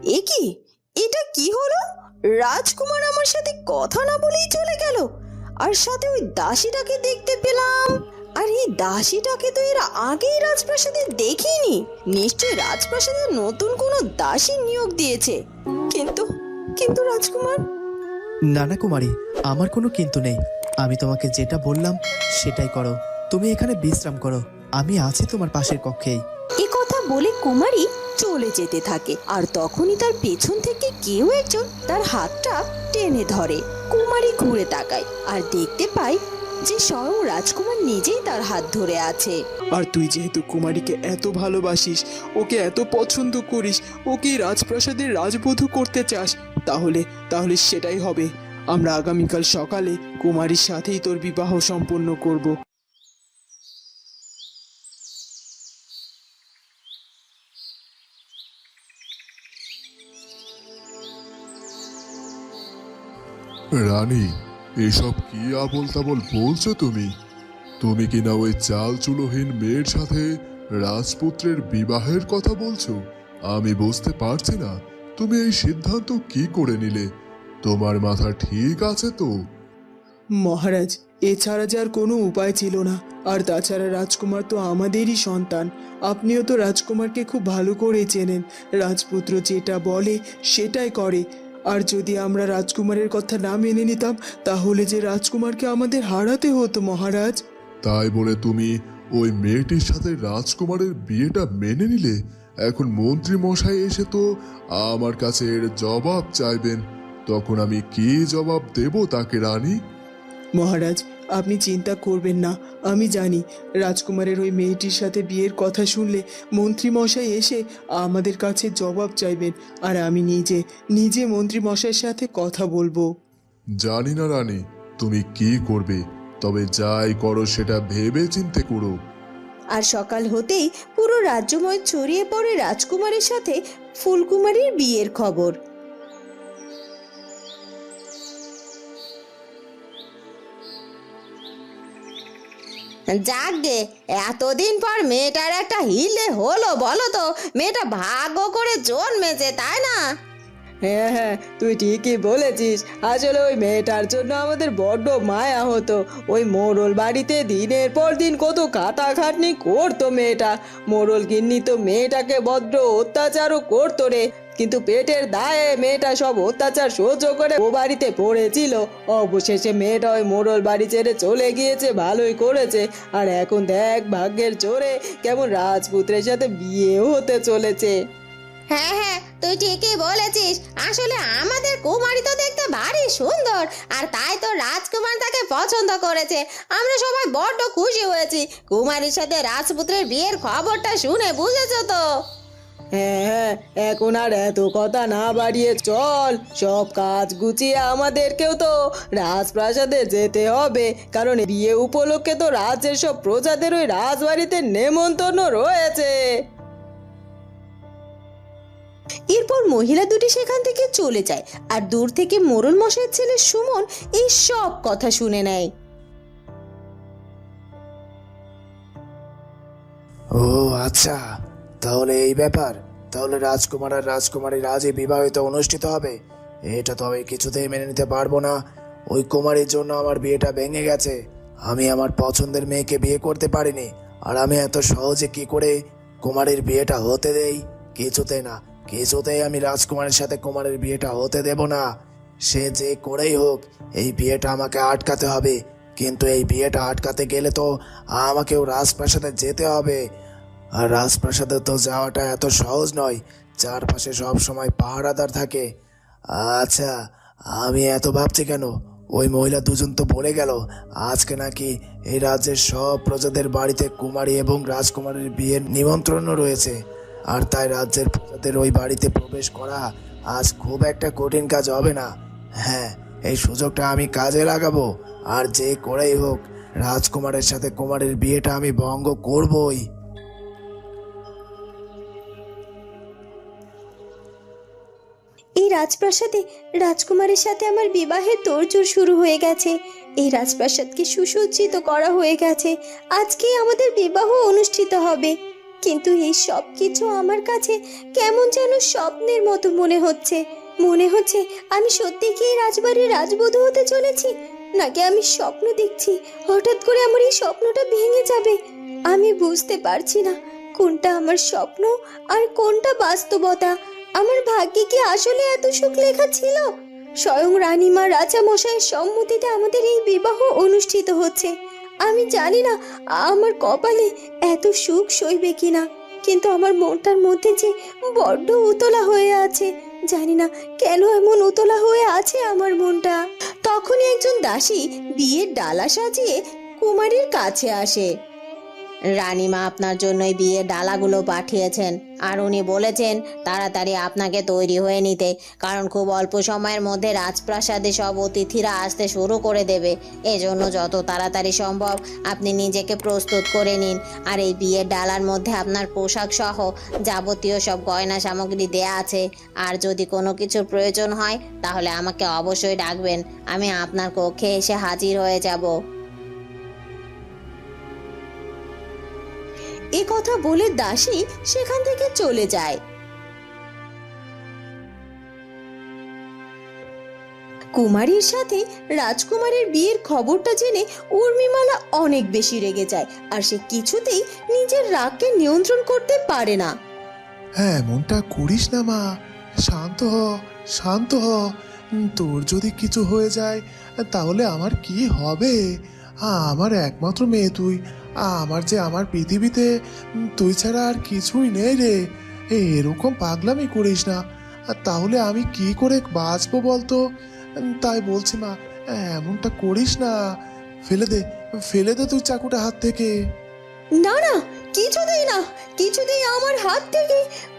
এ কি, এটা কি হলো? রাজকুমার আমার সাথে কথা না বলেই চলে গেল, আর সাথে ওই দাসীটাকে দেখতে পেলাম। আর এই দাসীটাকে তো এর আগেই রাজপ্রাসাদে দেখিনি। নিশ্চয়ই রাজপ্রাসাদে নতুন কোনো দাসী নিয়োগ দিয়েছে। কিন্তু কিন্তু রাজকুমার। না না কুমারী, আমার কোনো কিন্তু নেই। আমি তোমাকে যেটা বললাম সেটাই করো। তুমি এখানে বিশ্রাম করো, আমি আছি তোমার পাশের কক্ষেই। এ কথা বলে কুমারী চলে যেতে থাকে, আর তখনই তার পেছন থেকে কেউ একজন তার হাতটা টেনে ধরে। কুমারী ঘুরে তাকায় আর দেখতে পায় যে স্বয়ং রাজকুমার নিজেই তার হাত ধরে আছে। আর তুই যেহেতু কুমারীকে এত ভালোবাসিস, ওকে এত পছন্দ করিস, ওকে রাজপ্রাসাদের রাজবধূ করতে চাস, তাহলে তাহলে সেটাই হবে। আমরা আগামীকাল সকালে কুমারীর সাথেই তোর বিবাহ সম্পন্ন করব। রানী, এসব কি আবোল তাবোল বলছো তুমি? তুমি কিনা ওই চাল চুলোহীন মেয়ের সাথে রাজপুত্রের বিবাহের কথা বলছো? আমি বুঝতে পারছি না তুমি এই সিদ্ধান্ত কি করে নিলে। তোমার মাথা ঠিক আছে তো? মহারাজ, এছাড়া যে আর কোনো উপায় ছিল না। আর তাছাড়া রাজকুমার তো আমাদেরই সন্তান। আপনিও তো রাজকুমারকে খুব ভালো করে চেনেন। রাজপুত্র যেটা বলে সেটাই করে। আর যদি আমরা রাজকুমারের কথা না মেনে নিতাম, তাহলে যে রাজকুমারকে আমাদের হারাতে হতো মহারাজ। তাই বলে তুমি ওই মেয়েটির সাথে রাজকুমারের বিয়েটা মেনে নিলে? এখন মন্ত্রী মশাই এসে তো আমার কাছে এর জবাব চাইবেন। তখন আমি কি জবাব দেব তাকে রানী? মহারাজ, আপনি চিন্তা করবেন না। আমি জানি রাজকুমারের ওই মেয়েটির সাথে বিয়ের কথা শুনলে মন্ত্রী মশাই এসে আমাদের কাছে জবাব চাইবেন। আর আমি নিজে নিজে মন্ত্রী মশাইয়ের সাথে কথা বলবো। জানি না রানী তুমি কি করবে, তবে যাই করো সেটা ভেবে চিন্তে করো। আর সকাল হতেই পুরো রাজ্যময় ছড়িয়ে পড়ে রাজকুমারের সাথে ফুলকুমারীর বিয়ের খবর। যাক গে, এতদিন পর মেয়েটার একটা হিলে হলো। বলো তো, মেয়েটা ভাগ্য করে জন্মেছে, তাই না? হ্যাঁ হ্যাঁ, তুই ঠিকই বলেছিস। আসলে ওই মেয়েটার জন্য আমাদের বড্ড মায়া হতো। ওই মোড়ল বাড়িতে দিনের পর দিন কত খাটাখাটনি করতো মেয়েটা। মোড়ল গিন্নি তো মেয়েটাকে বড্ড অত্যাচারও করতো রে, কিন্তু পেটের দায়ে মেয়েটা সব অত্যাচার সহ্য করে ও বাড়িতে পড়েছিল। অবশেষে মেয়েটা ওই মোড়ল বাড়ি ছেড়ে চলে গিয়েছে, ভালোই করেছে। আর এখন দেখ, ভাগ্যের জোরে কেমন রাজপুত্রের সাথে বিয়েও হতে চলেছে। হ্যাঁ হ্যাঁ, তুই ঠিকই বলেছিস। আসলে আমাদের কুমারী তো দেখতে ভারী সুন্দর, আর তাই তো রাজকুমার তাকে পছন্দ করেছে। আমরা সবাই বড্ড খুশি হয়েছি কুমারীর সাথে রাজপুত্রের বিয়ের খবরটা শুনে, বুঝেছো তো? হ্যাঁ হ্যাঁ, এখন আর এত কথা না বাড়িয়ে চল, সব কাজ গুছিয়ে আমাদেরকেও তো রাজপ্রাসাদে যেতে হবে। কারণ বিয়ে উপলক্ষে তো রাজ্যের সব প্রজাদের ওই রাজবাড়িতে নেমন্তন্ন রয়েছে। এরপর মহিলা দুটি সেখান থেকে চলে যায়, আর দূর থেকে মোড়ল মশাইয়ের ছেলে সুমন এই সব কথা শুনে নেয়। ও আচ্ছা, তাহলে এই ব্যাপার। তাহলে রাজকুমার আর রাজকুমারীর আজই বিবাহিত অনুষ্ঠিত হবে। এটা তো আমি কিছুতেই মেনে নিতে পারবো না। ওই কুমারীর জন্য আমার বিয়েটা ভেঙে গেছে। আমি আমার পছন্দের মেয়েকে বিয়ে করতে পারিনি, আর আমি এত সহজে কি করে কুমারীর বিয়েটা হতে দেই? কিছুতে না, কিছুতেই আমি রাজকুমারের সাথে কুমারের বিয়েটা হতে দেব না। সে যে করেই হোক এই বিয়েটা আমাকে আটকাতে হবে। কিন্তু এই বিয়েটা আটকাতে গেলে তো আমাকেও রাজপ্রাসাদে যেতে হবে। আর রাজপ্রাসাদে তো যাওয়াটা এত সহজ নয়, চারপাশে সব সময় পাহারাদার থাকে। আচ্ছা, আমি এত ভাবছি কেন? ওই মহিলা দুজন তো বলে গেল আজকে নাকি এই রাজ্যের সব প্রজাদের বাড়িতে কুমারী এবং রাজকুমারীর বিয়ের নিমন্ত্রণও রয়েছে। আর তাই রাজ্যের প্রজাদের ওই বাড়িতে প্রবেশ করা আজ খুব একটা কঠিন কাজ হবে না। হ্যাঁ, এই সুযোগটা আমি কাজে লাগাবো। আর যে করেই হোক রাজকুমারের সাথে কুমারীর বিয়েটা আমি ভঙ্গ করবই। এই রাজপ্রাসাদে রাজকুমারের সাথে আমার বিবাহের তোড়জোড় শুরু হয়ে গেছে। এই রাজপ্রাসাদকে সুসজ্জিত করা হয়ে গেছে। আজকেই আমাদের বিবাহ অনুষ্ঠিত হবে। কিন্তু এই সব কিছু আমার কাছে কেমন যেন স্বপ্নের মতো মনে হচ্ছে আমি সত্যি কি এই রাজবাড়ির রাজবধূ হতে চলেছি, নাকি আমি স্বপ্ন দেখছি। হঠাৎ করে আমার এই স্বপ্নটা ভেঙে যাবে। আমি বুঝতে পারছি না কোনটা আমার স্বপ্ন আর কোনটা বাস্তবতা। আমার ভাগ্যে কি আসলে এত সুখ লেখা ছিল? স্বয়ং রানীমা রাজা মশাইয়ের সম্মতিতে আমাদের এই বিবাহ অনুষ্ঠিত হচ্ছে। আমি জানি না আমার কপালে এত সুখ সইবে কিনা, কিন্তু আমার মনটার মধ্যে যে বড্ড উতলা হয়ে আছে। জানি না কেন এমন উতলা হয়ে আছে আমার মনটা। তখনই একজন দাসী বিয়ের ডালা সাজিয়ে কুমারীর কাছে আসে। রানীমা আপনার জন্যই বিয়ের ডালাগুলো পাঠিয়েছেন, আর উনি বলেছেন তাড়াতাড়ি আপনাকে তৈরি হয়ে নিতে, কারণ খুব অল্প সময়ের মধ্যে রাজপ্রাসাদে সব অতিথিরা আসতে শুরু করে দেবে। এজন্য যত তাড়াতাড়ি সম্ভব আপনি নিজেকে প্রস্তুত করে নিন। আর এই বিয়ের ডালার মধ্যে আপনার পোশাক সহ যাবতীয় সব গয়না সামগ্রী দেয়া আছে। আর যদি কোনো কিছুর প্রয়োজন হয় তাহলে আমাকে অবশ্যই ডাকবেন, আমি আপনার কক্ষে এসে হাজির হয়ে যাব। এ কথা বলে দাসী সেখান থেকে চলে যায়। কুমারীর সাথে রাজকুমারের বিয়ের খবরটা জেনে উর্মিমালা অনেক বেশি রেগে যায়, আর সে কিছুতেই নিজের রাগকে নিয়ন্ত্রণ করতে পারে না। হ্যাঁ, এমনটা করিস না মা, শান্ত হ, শান্ত হ। তোর যদি কিছু হয়ে যায় তাহলে আমার কি হবে? আমার একমাত্র মেয়ে তুই, আমার পৃথিবীতে তুই ছাড়া আর কিছুই নেই রে। এরকম পাগলামি করিস না, তাহলে আমি কি করে বাঁচবো বলতো? তাই বলছি মা, এমনটা করিস না। ফেলে দে তুই চাকুটা হাত থেকে। না না, কিছুতেই আমার হাত থেকে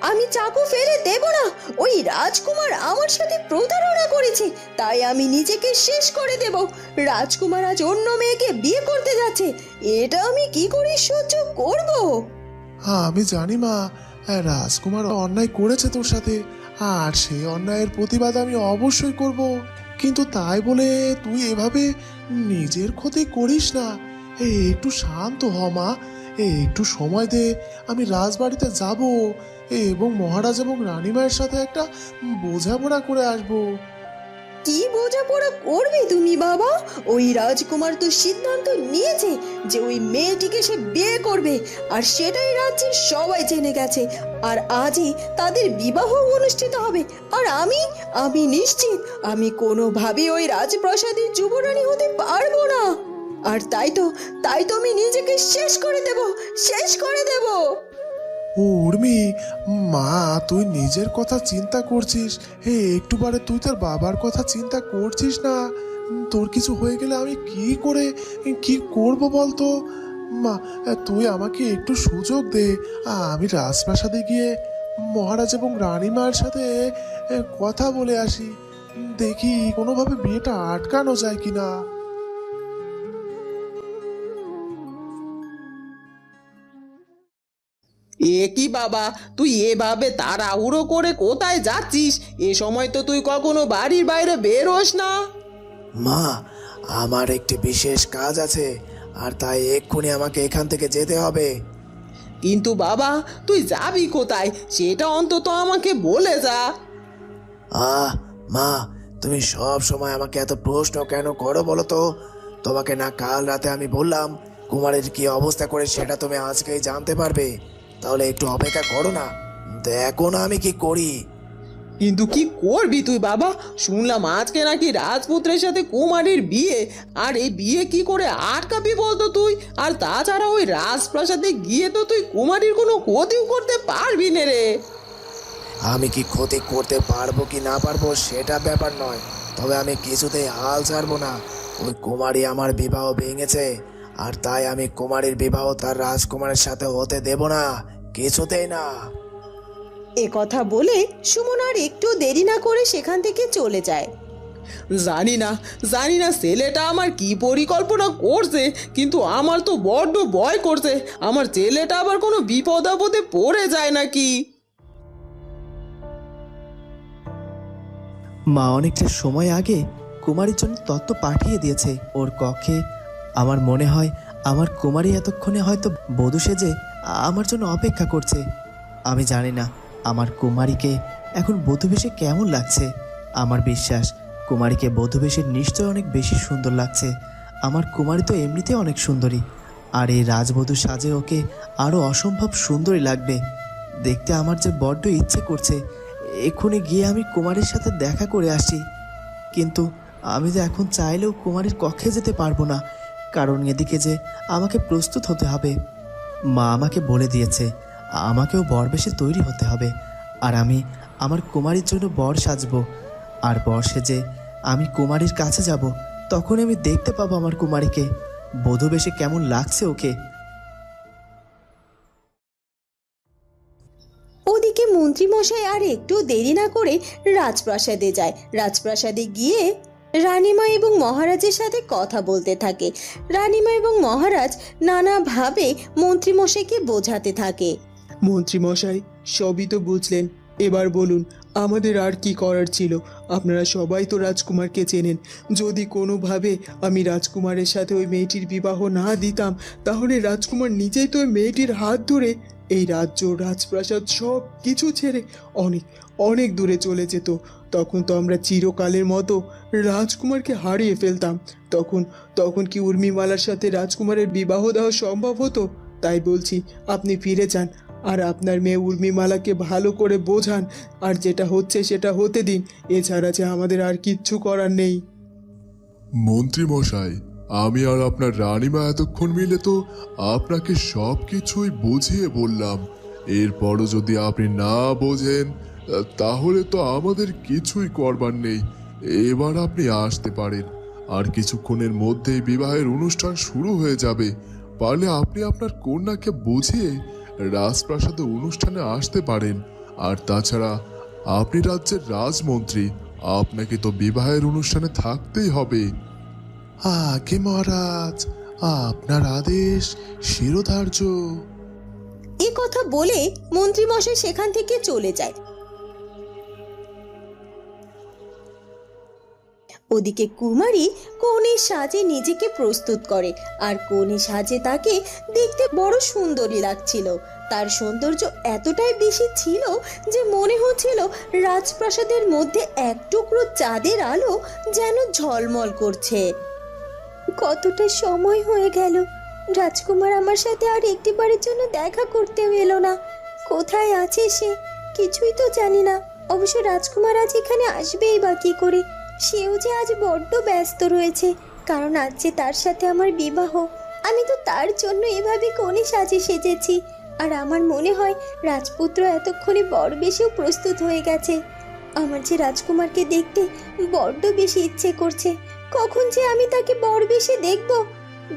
আমি চাকু ফেলে দেব না। ওই রাজকুমার আমার সাথে প্রতারণা করেছে, তাই আমি নিজেকে শেষ করে দেব। রাজকুমার আজ অন্য মেয়েকে বিয়ে করতে যাচ্ছে, এটা আমি কি করে সহ্য করব? আমি জানি মা, রাজকুমার অন্যায় করেছে তোর সাথে, আর সেই অন্যায়ের প্রতিবাদ আমি অবশ্যই করব। কিন্তু তাই বলে তুই এভাবে নিজের ক্ষতি করিস না। একটু শান্ত হ মা, একটু সময় দে। আমি রাজবাড়িতে যাব এবং মহারাজ এবং রানীমায়ের সাথে একটা বোঝাপড়া করে আসবো। কি বোঝাপড়া করবে তুমি বাবা? ওই রাজকুমার তো সিদ্ধান্ত নিয়েছে যে ওই মেয়েটিকে সে বিয়ে করবে, আর সেটাই রাজ্যের সবাই জেনে গেছে। আর আজই তাদের বিবাহ অনুষ্ঠিত হবে। আর আমি নিশ্চিত আমি কোনোভাবে ওই রাজপ্রাসাদের যুবরানী হতে পারবো না। আর তাই তো আমি নিজেকে শেষ করে দেব। ও উর্মি, মা তুই নিজের কথা চিন্তা করছিস, একটু বারে তুই তোর বাবার কথা চিন্তা করছিস না? তোর কিছু হয়ে গেলে আমি কি করব বলতো? মা তুই আমাকে একটু সুযোগ দে, আমি রাজপ্রাসাদে গিয়ে মহারাজ এবং রানীমার সাথে কথা বলে আসি, দেখি কোনোভাবে বিয়েটা আটকানো যায় কিনা। এ কি বাবা, তুই এভাবে তাড়াহুড়ো করে কোথায় যাচ্ছিস? এ সময় তো তুই কখনো বাড়ির বাইরে বের হোস না। মা, আমার একটি বিশেষ কাজ আছে, আর তাই এক্ষুনি আমাকে এখান থেকে যেতে হবে। কিন্তু বাবা, তুই যাবি কোথায় সেটা অন্তত আমাকে বলে যা। মা, তুমি সব সময় আমাকে এত প্রশ্ন কেন করো বলো তো? তোমাকে না কাল রাতে আমি বললাম কুমারের কি অবস্থা করে সেটা তুমি আজকেই জানতে পারবে? তাহলে একটু অপেক্ষা করো না, দেখো না আমি কি করি। কিন্তু কি করবি তুই বাবা? শুনলাম আজকে নাকি রাজপুত্রের সাথে কুমারীর বিয়ে, আর এই বিয়ে কি করে আটকাবি বলতো তুই? আর তাছাড়া ওই রাজপ্রাসাদে গিয়ে তো তুই কুমারীর কোনো ক্ষতিও করতে পারবি না রে। আমি কি ক্ষতি করতে পারবো কি না পারবো সেটা ব্যাপার নয়, তবে আমি কিছুতেই হাল ছাড়বো না। ওই কুমারী আমার বিবাহ ভেঙেছে, আর তাই আমি কুমারীর বিবাহ তার রাজকুমারের সাথে হতে দেব না, কিছুতেই না। এ কথা বলে সুমন আর একটু দেরি না করে সেখান থেকে চলে যায়। জানি না ছেলেটা আমার কি পরিকল্পনা করছে, কিন্তু আমার তো বড্ড ভয় করছে আমার ছেলেটা আবার কোনো বিপদ আপদে পড়ে যায় নাকি। মা অনেকটা সময় আগে কুমারীর জন্য তত্ত্ব পাঠিয়ে দিয়েছে ওর কক্ষে। আমার মনে হয় আমার কুমারী এতক্ষণে হয়তো বধূ সেজে আমার জন্য অপেক্ষা করছে। আমি জানি না আমার কুমারীকে এখন বধূবেশে কেমন লাগছে। আমার বিশ্বাস কুমারীকে বধূবেশে নিশ্চয় অনেক বেশি সুন্দর লাগছে। আমার কুমারী তো এমনিতে অনেক সুন্দরী, আর এই রাজবধূ সাজে ওকে আরও অসম্ভব সুন্দরী লাগবে। দেখতে আমার যে বড্ড ইচ্ছে করছে এক্ষুনি গিয়ে আমি কুমারীর সাথে দেখা করে আসি। কিন্তু আমি যে এখন চাইলেও কুমারীর কক্ষে যেতে পারবো না, কারণ এদিকে যে আমাকে প্রস্তুত হতে হবে। মা আমাকে বলে দিয়েছে আমাকেও বরবেশে তৈরি হতে হবে, আর আমি আমার কুমারীর জন্য বর সাজবো। আর বর সেজে আমি কুমারীর কাছে যাব, তখন আমি দেখতে পাবো আমার কুমারীকে বধূ বেশে কেমন লাগছে ওকে। ওদিকে মন্ত্রীমশাই আর একটু দেরি না করে রাজপ্রাসাদে যায়। রাজপ্রাসাদে গিয়ে রানীমা এবং মহারাজের সাথে কথা বলতে থাকে। রানীমা এবং মহারাজ নানাভাবে মন্ত্রীমশাইকে বোঝাতে থাকে। মন্ত্রীমশাই, সবই তো বুঝলেন, এবার বলুন আমাদের আর কি করার ছিল? আপনারা সবাই তো রাজকুমারকে চেনেন। যদি কোনোভাবে আমি রাজকুমারের সাথে ওই মেয়েটির বিবাহ না দিতাম, তাহলে রাজকুমার নিজেই তো ওই মেয়েটির হাত ধরে এই রাজ্য, রাজপ্রাসাদ সব কিছু ছেড়ে অনেক অনেক দূরে চলে যেত। তখন তো আমরা চিরকালের মতো রাজকুমারকে হারিয়ে ফেলতাম। তখন তখন কি উর্মিমালার সাথে রাজকুমারের বিবাহ দেওয়া সম্ভব হতো? তাই বলছি, আপনি ফিরে যান, আর আপনার মেয়ে উর্মিমালাকে ভালো করে বোঝান, আর যেটা হচ্ছে সেটা হতে দিন। এছাড়া যে আমাদের আর কিচ্ছু করার নেই। মন্ত্রী মশাই, আমি আর আপনার রানীমা এতক্ষণ মিলে তো আপনাকে সব কিছুই বুঝিয়ে বললাম। এরপরও যদি আপনি না বোঝেন, তাহলে তো আমাদের কিছুই করবার নেই। এবার আপনি আসতে পারেন, আর কিছুক্ষণের মধ্যেই বিবাহের অনুষ্ঠান শুরু হয়ে যাবে। পারলে আপনি আপনার কন্যাকে বুঝিয়ে রাজপ্রাসাদে অনুষ্ঠানে আসতে পারেন। আর তাছাড়া আপনি রাজ্যের রাজমন্ত্রী, আপনাকে তো বিবাহের অনুষ্ঠানে থাকতেই হবে। আগে মহারাজ, আপনার আদেশ শিরোধার্য। এ কথা বলে মন্ত্রীমশাই সেখান থেকে চলে যায়। ওদিকে কুমারী কনের সাজে নিজেকে প্রস্তুত করে, আর কনের সাজে তাকে দেখতে বড় সুন্দরী লাগছিল। তার সৌন্দর্য এতটাই বেশি ছিল যে মনে হচ্ছিল রাজপ্রাসাদের মধ্যে এক টুকরো চাঁদের আলো যেন ঝলমল করছে। কতটা সময় হয়ে গেল, রাজকুমার আমার সাথে আর একটিবারের জন্য দেখা করতে এলো না। কোথায় আছে সে, কিছুই তো জানি না। অবশ্য রাজকুমার আজ এখানে আসবেই বা কি করে? সেও যে আজ বড্ড ব্যস্ত রয়েছে, কারণ আজ যে তার সাথে আমার বিবাহ। আমি তো তার জন্য এভাবে কোণে সাজে সেজেছি, আর আমার মনে হয় রাজপুত্র এতক্ষণে বড় বেশেও প্রস্তুত হয়ে গেছে। আমার যে রাজকুমারকে দেখতে বড্ড বেশি ইচ্ছে করছে, কখন যে আমি তাকে বড় বেশে দেখব।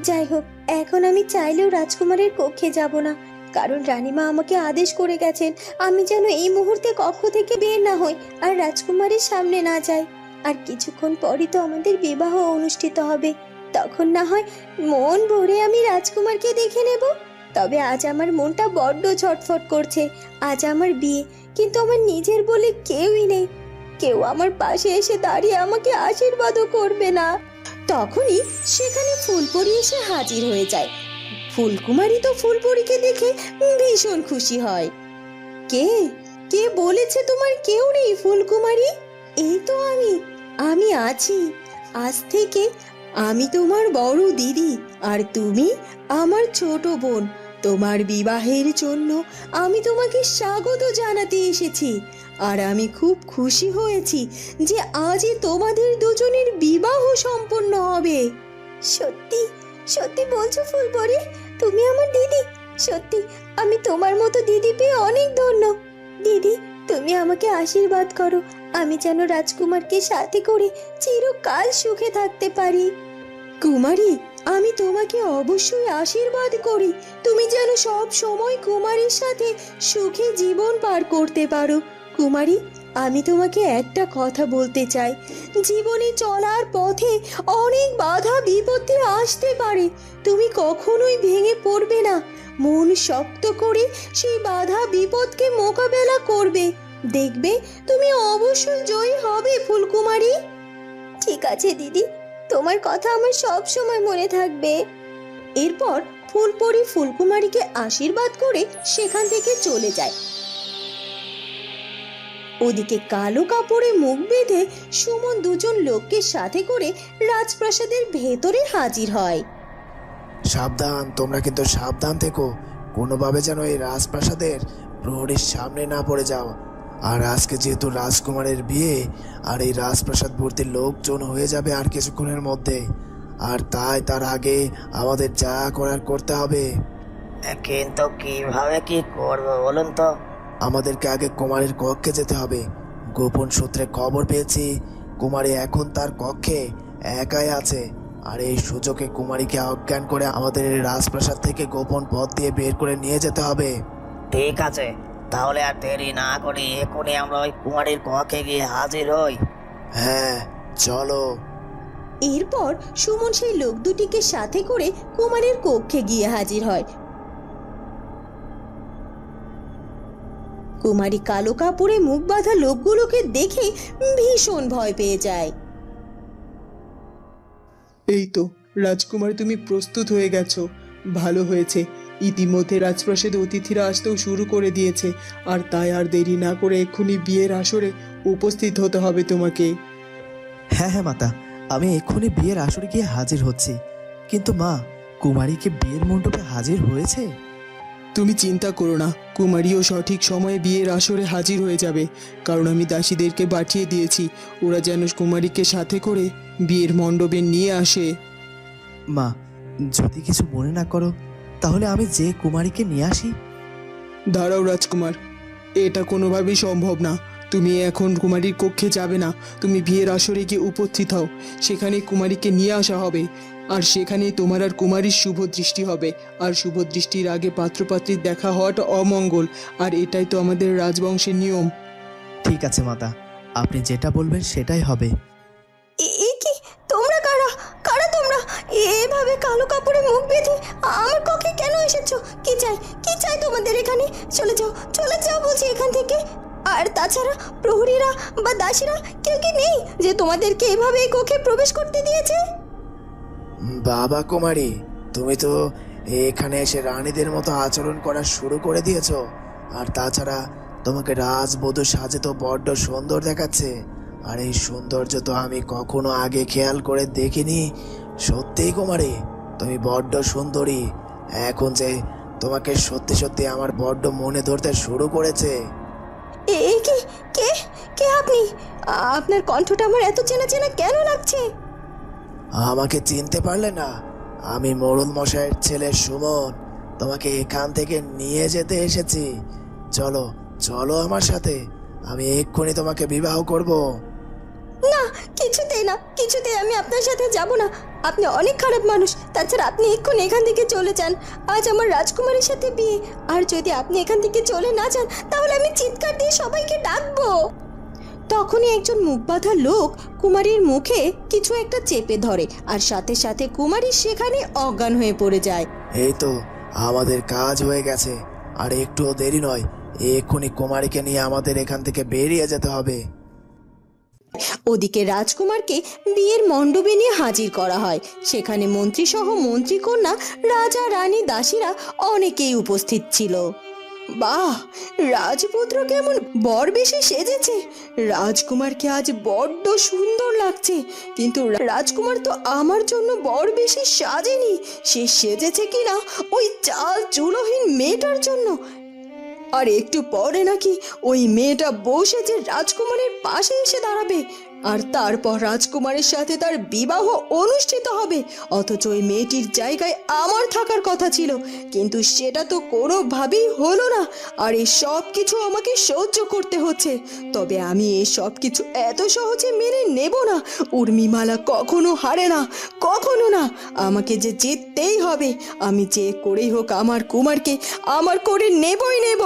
যাই হোক, এখন আমি চাইলেও রাজকুমারের কক্ষে যাব না, কারণ রানীমা আমাকে আদেশ করে গেছেন আমি যেন এই মুহূর্তে কক্ষ থেকে বের না হই আর রাজকুমারের সামনে না যাই। আর কিছুক্ষণ পরই তো আমাদের বিবাহ অনুষ্ঠিত হবে, তখন না হয় মন ভরে আমি রাজকুমারকে দেখে নেব। তবে আজ আমার মনটা বড্ড ছটফট করছে। আজ আমার বিয়ে, কিন্তু আমার নিজের বলে কেউই নেই। কেউ আমার পাশে এসে দাঁড়িয়ে আমাকে আশীর্বাদও করবে না। তখনই সেখানে ফুলপরি এসে হাজির হয়ে যায়। ফুলকুমারী তো ফুলপরীকে দেখে ভীষণ খুশি হয়। কে কে বলেছে তোমার কেউ নেই ফুলকুমারী? এই তো আমি আছি। আজ থেকে আমি তোমার বড় দিদি, আর তুমি আমার ছোট বোন। তোমার বিবাহের জন্য আমি তোমাকে স্বাগত জানাতে এসেছি, আর আমি খুব খুশি হয়েছি যে আজই তোমাদের দুজনের বিবাহ সম্পন্ন হবে। সত্যি সত্যি বলছো ফুলপরি? তুমি আমার দিদি? সত্যি আমি তোমার মতো দিদি পেয়ে অনেক ধন্য। দিদি, তুমি আমাকে আশীর্বাদ করো, আমি যেন রাজকুমারকে সাথে করে চিরকাল সুখে থাকতে পারি। কুমারী, আমি তোমাকে অবশ্যই আশীর্বাদ করি তুমি যেন সব সময় কুমারীর সাথে সুখে জীবন পার করতে পারো। কুমারী, আমি তোমাকে একটা কথা বলতে চাই। জীবনে চলার পথে অনেক বাধা বিপত্তি আসতে পারে, তুমি কখনোই ভেঙে পড়বে না। মন শক্ত করে সেই বাধা বিপদকে মোকাবেলা করবে, দেখবে তুমি অবশ্যই জয়ী হবে ফুলকুমারী। ঠিক আছে দিদি, তোমার কথা আমার সব সময় মনে থাকবে। এরপর ফুলপরি ফুলকুমারীকে আশীর্বাদ করে সেখান থেকে চলে যায়। ওদিকে কালো কাপড়ে মুখ বেঁধে সুমন দুজন লোককে সাথে করে রাজপ্রাসাদের ভেতরে হাজির হয়। সাবধান, তোমরা কিন্তু সাবধান থেকো, কোনোভাবে যেন এই রাজপ্রাসাদের প্রহরীর সামনে না পড়ে যাও। আর আজকে যেহেতু রাজকুমারের বিয়ে, আর এই রাজপ্রাসাদ ভর্তি লোকজন হয়ে যাবে আর কিছুক্ষণের মধ্যে, আর তাই তার আগে আমাদের যা করার করতে হবে। কিন্তু কিভাবে কি করবো বলুন তো? আমাদেরকে আগে কুমারের কক্ষে যেতে হবে। গোপন সূত্রে খবর পেয়েছি কুমারী এখন তার কক্ষে একাই আছে, আর এই সুযোগে কুমারীকে অজ্ঞান করে আমাদের এই রাজপ্রাসাদ থেকে গোপন পথ দিয়ে বের করে নিয়ে যেতে হবে। ঠিক আছে, তাহলে আর দেরি না করে এখনই আমরা ওই কুমারীর কক্ষে গিয়ে হাজির হই। হ্যাঁ, চলো। এরপর সুমন সেই লোক দুটিকে সাথে করে কুমারের কক্ষে গিয়ে হাজির হয়। কুমারী কালো কাপড়ে মুখ বাঁধা লোকগুলোকে দেখে ভীষণ ভয় পেয়ে যায়। এই তো রাজকুমার, তুমি প্রস্তুত হয়ে গেছো, ভালো হয়েছে। ইতিমধ্যে রাজপ্রাসাদে অতিথিরা আসতেও শুরু করে দিয়েছে, আর তাই আর দেরি না করে এক্ষুনি বিয়ের আসরে উপস্থিত হতে হবে তোমাকে। হ্যাঁ হ্যাঁ মাতা, আমি এক্ষুনি বিয়ের আসরে গিয়ে হাজির হচ্ছি। কিন্তু মা, কুমারী কি বিয়ের মণ্ডপে হাজির হয়েছে? তুমি চিন্তা করো না, কুমারীও সঠিক সময়ে বিয়ের আসরে হাজির হয়ে যাবে, কারণ আমি দাসীদেরকে পাঠিয়ে দিয়েছি, ওরা যেন কুমারীকে সাথে করে বিয়ের মণ্ডপে নিয়ে আসে। মা, যদি কিছু মনে না করো, তাহলে আমি যে কুমারীকে নিয়ে আসি। দাঁড়াও রাজকুমার, এটা কোনোভাবেই সম্ভব না। তুমি এখন কুমারীর কক্ষে যাবে না, তুমি বিয়ের আসরে গিয়ে উপস্থিত হও। সেখানে কুমারীকে নিয়ে আসা হবে, আর সেখানেই তোমার আর কুমারীর শুভ দৃষ্টি হবে। আর শুভ দৃষ্টির আগে পাত্রপাত্রীর দেখা হওয়াটা অমঙ্গল, আর এটাই তো আমাদের রাজবংশের নিয়ম। ঠিক আছে মাতা, আপনি যেটা বলবেন সেটাই হবে। এ কি, তোমরা কারা? কারা তোমরা? এভাবে কালো কাপড়ে মুখ বেঁধে আমার কক্ষে কেন এসেছো? কি চাই? কি চাই তোমাদের এখানে? চলে যাও, চলে যাও বলছি এখান থেকে। আর তাছাড়া প্রহরীরা বা দাসীরা কেউ কি নেই যে তোমাদেরকে এভাবে এই কক্ষে প্রবেশ করতে দিয়েছে? বাবা কুমারী, তুমি তো এখানে এসে রানীদের মতো আচরণ করা শুরু করে দিয়েছো। আর তাছাড়া তোমাকে রাজবধূ সাজে তো বড্ড সুন্দর দেখাচ্ছে, আর এই সৌন্দর্য তো আমি কখনো আগে খেয়াল করে দেখিনি। সত্যিই কুমারী, তুমি বড্ড সুন্দরী। এখন যে তোমাকে সত্যি সত্যি আমার বড্ড মনে ধরতে শুরু করেছে। এই কি, কে কে আপনি? আপনার কণ্ঠটা আমার এত চেনা চেনা কেন লাগছে? আমাকে চিনতে পারলে না? আমি মোড়ল মশাইয়ের ছেলে সুমন, তোমাকে এখান থেকে নিয়ে যেতে এসেছি। চলো চলো আমার সাথে, আমি এক্ষুনি তোমাকে বিবাহ করব। না, কিছুতেই না, কিছুতেই আমি আপনার সাথে যাব না। আপনি অনেক খারাপ মানুষ। তাছাড়া আপনি এক্ষুনি এখান থেকে চলে যান। আজ আমার রাজকুমারীর সাথে বিয়ে, আর যদি আপনি এখান থেকে চলে না যান তাহলে আমি চিৎকার দিয়ে সবাইকে ডাকবো। তখনই একজন মুখ বাঁধা লোক কুমারীর মুখে কিছু একটা চেপে ধরে, আর সাথে সাথে কুমারী সেখানে অজ্ঞান হয়ে পড়ে যায়। এই তো আমাদের কাজ হয়ে গেছে, আর একটুও দেরি নয়, এক্ষুনি কুমারীকে নিয়ে আমাদের এখান থেকে বেরিয়ে যেতে হবে। ওদিকে রাজকুমারকে বিয়ের মণ্ডপে নিয়ে হাজির করা হয়। সেখানে মন্ত্রী সহ মন্ত্রীকন্যা, রাজা, রানী, দাসীরা অনেকেই উপস্থিত ছিল। বাহ, রাজপুত্র কেমন বর বেশে সেজেছে! রাজকুমারকে আজ বড্ড সুন্দর লাগছে। কিন্তু রাজকুমার তো আমার জন্য বর বেশি সাজেনি, সে সেজেছে কিনা ওই চাল চুলোহীন মেয়েটার জন্য। আর একটু পরে নাকি ওই মেয়েটা বসে যে রাজকুমারের পাশে এসে দাঁড়াবে, আর তারপর রাজকুমারের সাথে তার বিবাহ অনুষ্ঠিত হবে। অথচ ওই মেয়েটির জায়গায় আমার থাকার কথা ছিল, কিন্তু সেটা তো কোনোভাবেই হলো না। আর এই সব কিছু আমাকে সহ্য করতে হচ্ছে। তবে আমি এই সব কিছু এত সহজে মেনে নেব না। উর্মিমালা কখনো হারে না, কখনো না। আমাকে যে জিততেই হবে। আমি যে করেই হোক আমার কুমারকে আমার করে নেবই নেব।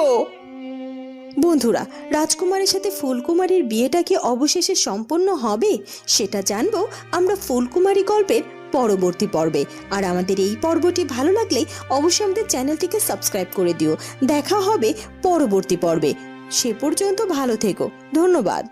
বন্ধুরা, রাজকুমারের সাথে ফুলকুমারীর বিয়েটা কি অবশেষে সম্পন্ন হবে সেটা জানবো আমরা ফুলকুমারী গল্পের পরবর্তী পর্বে। আর আমাদের এই পর্বটি ভালো লাগলে অবশ্যই আমাদের চ্যানেলটিকে সাবস্ক্রাইব করে দিও। দেখা হবে পরবর্তী পর্বে। সে পর্যন্ত ভালো থেকো। ধন্যবাদ।